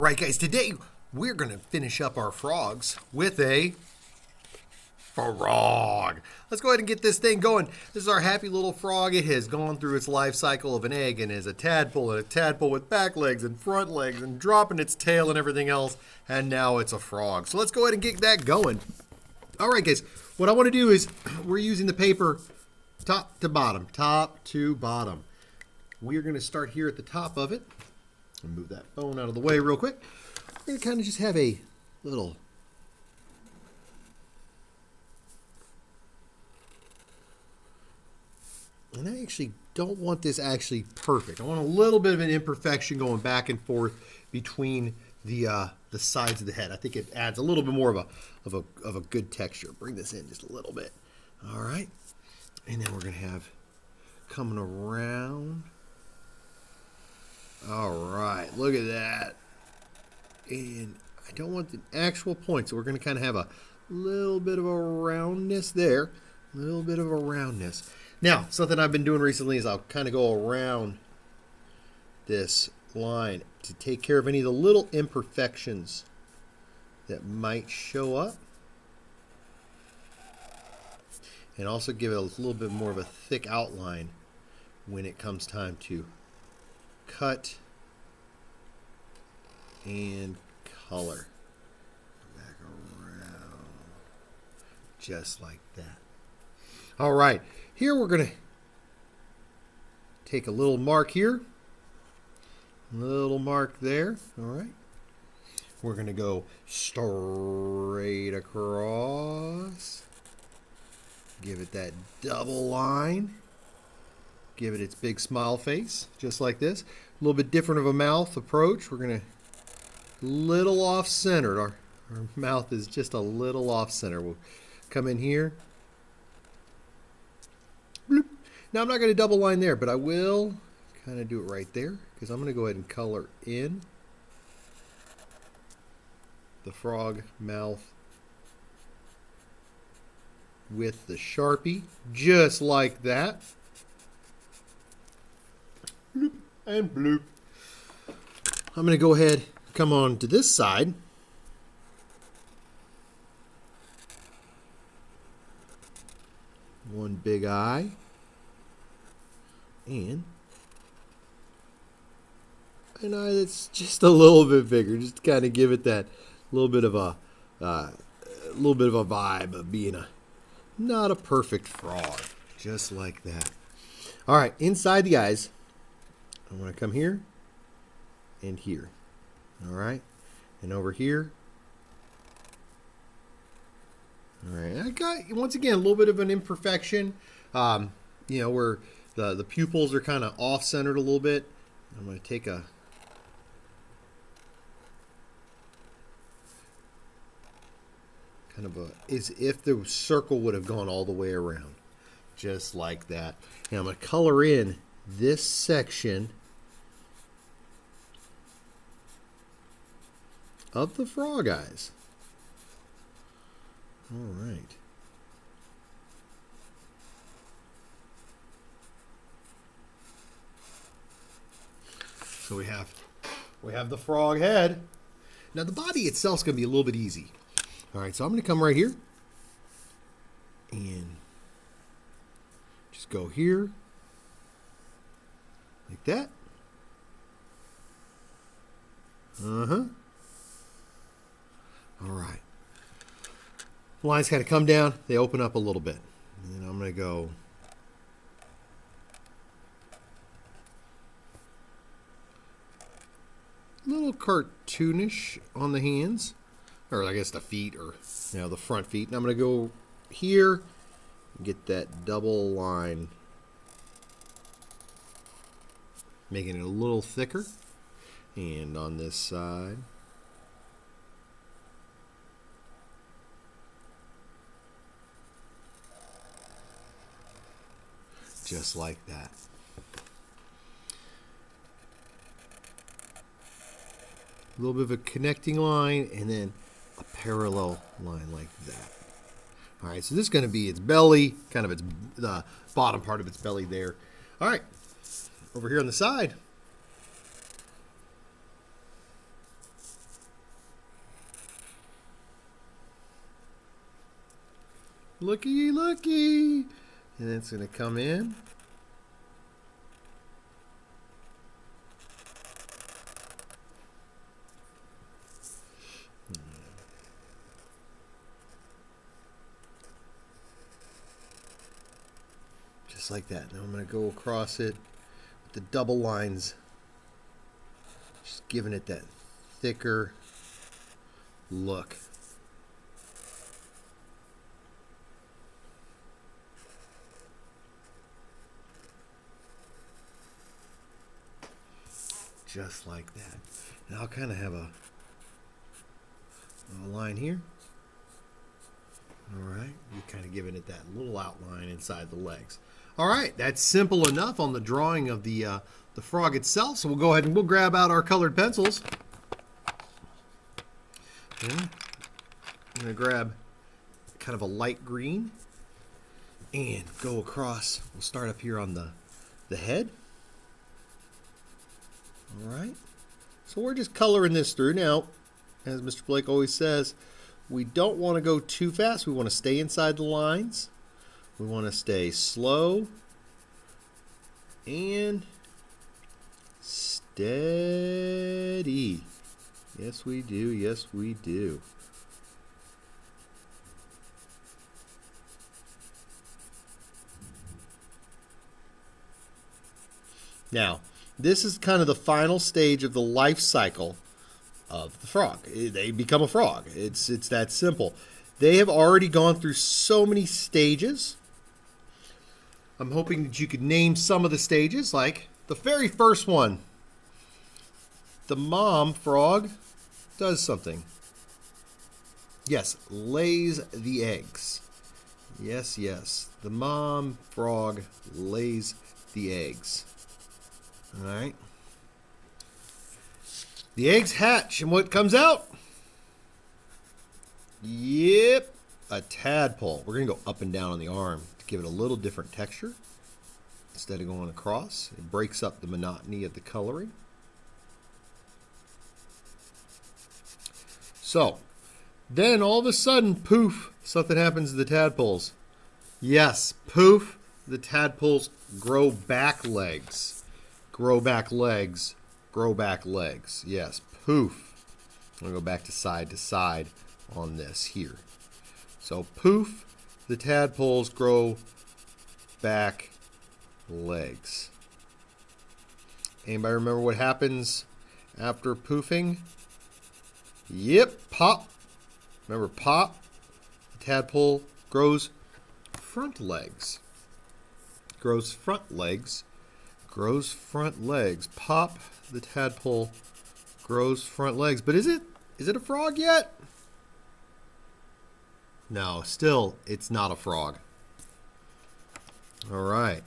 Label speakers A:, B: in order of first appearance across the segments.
A: Right, guys, today we're going to finish up our frogs with a frog. Let's go ahead and get this thing going. This is our happy little frog. It has gone through its life cycle of an egg and is a tadpole with back legs and front legs and dropping its tail and everything else. And now it's a frog. So let's go ahead and get that going. All right, guys, what I want to do is we're using the paper top to bottom. We are going to start here at the top of it. Move that phone out of the way real quick. We're going to kind of just have a little and I actually don't want this actually perfect. I want a little bit of an imperfection going back and forth between the sides of the head. I think it adds a little bit more of a good texture. Bring this in just a little bit. All right. And then we're going to have coming around. All right, look at that. And I don't want the actual point, so we're going to kind of have a little bit of a roundness there. A little bit of a roundness. Now, something I've been doing recently is I'll kind of go around this line to take care of any of the little imperfections that might show up. And also give it a little bit more of a thick outline when it comes time to cut and color. Back around. Just like that. All right. Here we're going to take a little mark here. Little mark there. All right. We're going to go straight across. Give it that double line. Give it its big smile face, just like this. A little bit different of a mouth approach. We're going to little off-centered. Our mouth is just a little off-center. We'll come in here. Bloop. Now, I'm not going to double line there, but I will kind of do it right there because I'm going to go ahead and color in the frog mouth with the Sharpie, just like that. Bloop and bloop. I'm going to go ahead, come on to this side. One big eye. And an eye that's just a little bit bigger. Just to kind of give it that little bit of a vibe of being not a perfect frog. Just like that. All right, inside the eyes. I'm going to come here and here. All right. And over here. All right. I got, once again, a little bit of an imperfection. Where the pupils are kind of off-centered a little bit. I'm going to take a kind of as if the circle would have gone all the way around. Just like that. And I'm going to color in this section of the frog eyes. All right. So we have the frog head. Now the body itself is going to be a little bit easy. All right, so I'm going to come right here and just go here like that. All right. The lines kind of come down. They open up a little bit. And then I'm going to go a little cartoonish on the hands. Or I guess the feet or the front feet. And I'm going to go here and get that double line. Making it a little thicker. And on this side. Just like that. A little bit of a connecting line and then a parallel line like that. All right, so this is going to be its belly, kind of the bottom part of its belly there. All right, over here on the side, Looky, looky. And it's going to come in. Just like that. Now I'm going to go across it with the double lines. Just giving it that thicker look. Just like that. And I'll kind of have a line here. All right, you're kind of giving it that little outline inside the legs. All right, that's simple enough on the drawing of the frog itself. So we'll go ahead and we'll grab out our colored pencils. Okay. I'm going to grab kind of a light green and go across. We'll start up here on the head. All right, so we're just coloring this through. Now, as Mr. Blake always says, we don't want to go too fast. We want to stay inside the lines. We want to stay slow and steady. Yes, we do. Yes, we do. Now, this is kind of the final stage of the life cycle of the frog. They become a frog. It's that simple. They have already gone through so many stages. I'm hoping that you could name some of the stages, like the very first one. The mom frog does something. Yes, lays the eggs. Yes, yes. The mom frog lays the eggs. All right. The eggs hatch, and what comes out? Yep, a tadpole. We're going to go up and down on the arm to give it a little different texture. Instead of going across, it breaks up the monotony of the coloring. So, then all of a sudden, poof, something happens to the tadpoles. Yes, poof, the tadpoles grow back legs. Grow back legs. Grow back legs. Yes, poof. I'm going to go back to side on this here. So poof, the tadpoles grow back legs. Anybody remember what happens after poofing? Yep, pop. Remember pop? The tadpole grows front legs. Grows front legs. Grows front legs. Pop, the tadpole grows front legs. But is it a frog yet? No, still, it's not a frog. All right.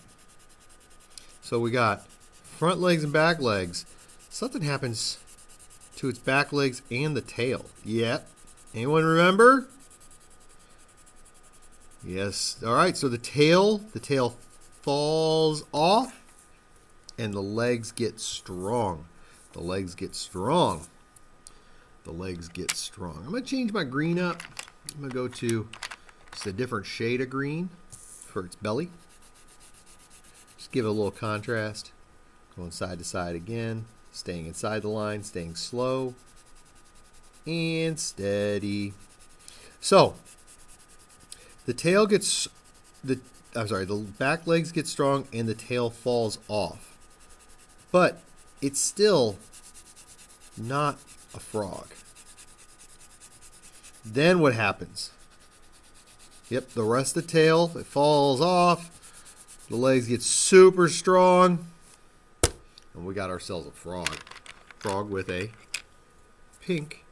A: So we got front legs and back legs. Something happens to its back legs and the tail. Yep. Anyone remember? Yes. All right, so the tail falls off. And the legs get strong. The legs get strong. The legs get strong. I'm going to change my green up. I'm going to go to just a different shade of green for its belly. Just give it a little contrast. Going side to side again. Staying inside the line. Staying slow. And steady. So, the tail gets... the back legs get strong and the tail falls off. But it's still not a frog. Then what happens? Yep, the rest of the tail, it falls off. The legs get super strong. And we got ourselves a frog. Frog with a pink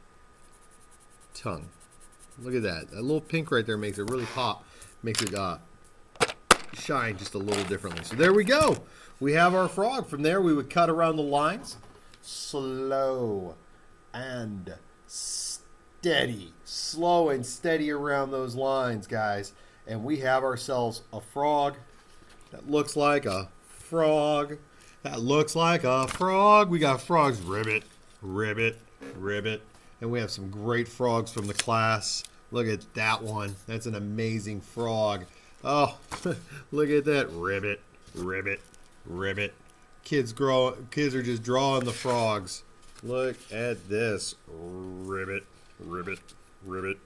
A: tongue. Look at that. That little pink right there makes it really pop. Makes it shine just a little differently. So there we go. We have our frog. From there, we would cut around the lines. Slow and steady. Slow and steady around those lines, guys. And we have ourselves a frog that looks like a frog. That looks like a frog. We got frogs. Ribbit, ribbit, ribbit. And we have some great frogs from the class. Look at that one. That's an amazing frog. Oh, look at that. Ribbit, ribbit, ribbit. Kids are just drawing the frogs. Look at this. Ribbit, ribbit, ribbit,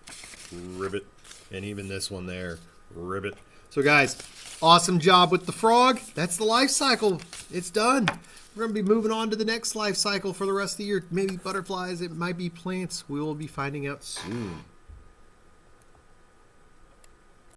A: ribbit. And even this one there. Ribbit. So guys, awesome job with the frog. That's the life cycle. It's done. We're going to be moving on to the next life cycle for the rest of the year. Maybe butterflies. It might be plants. We will be finding out soon.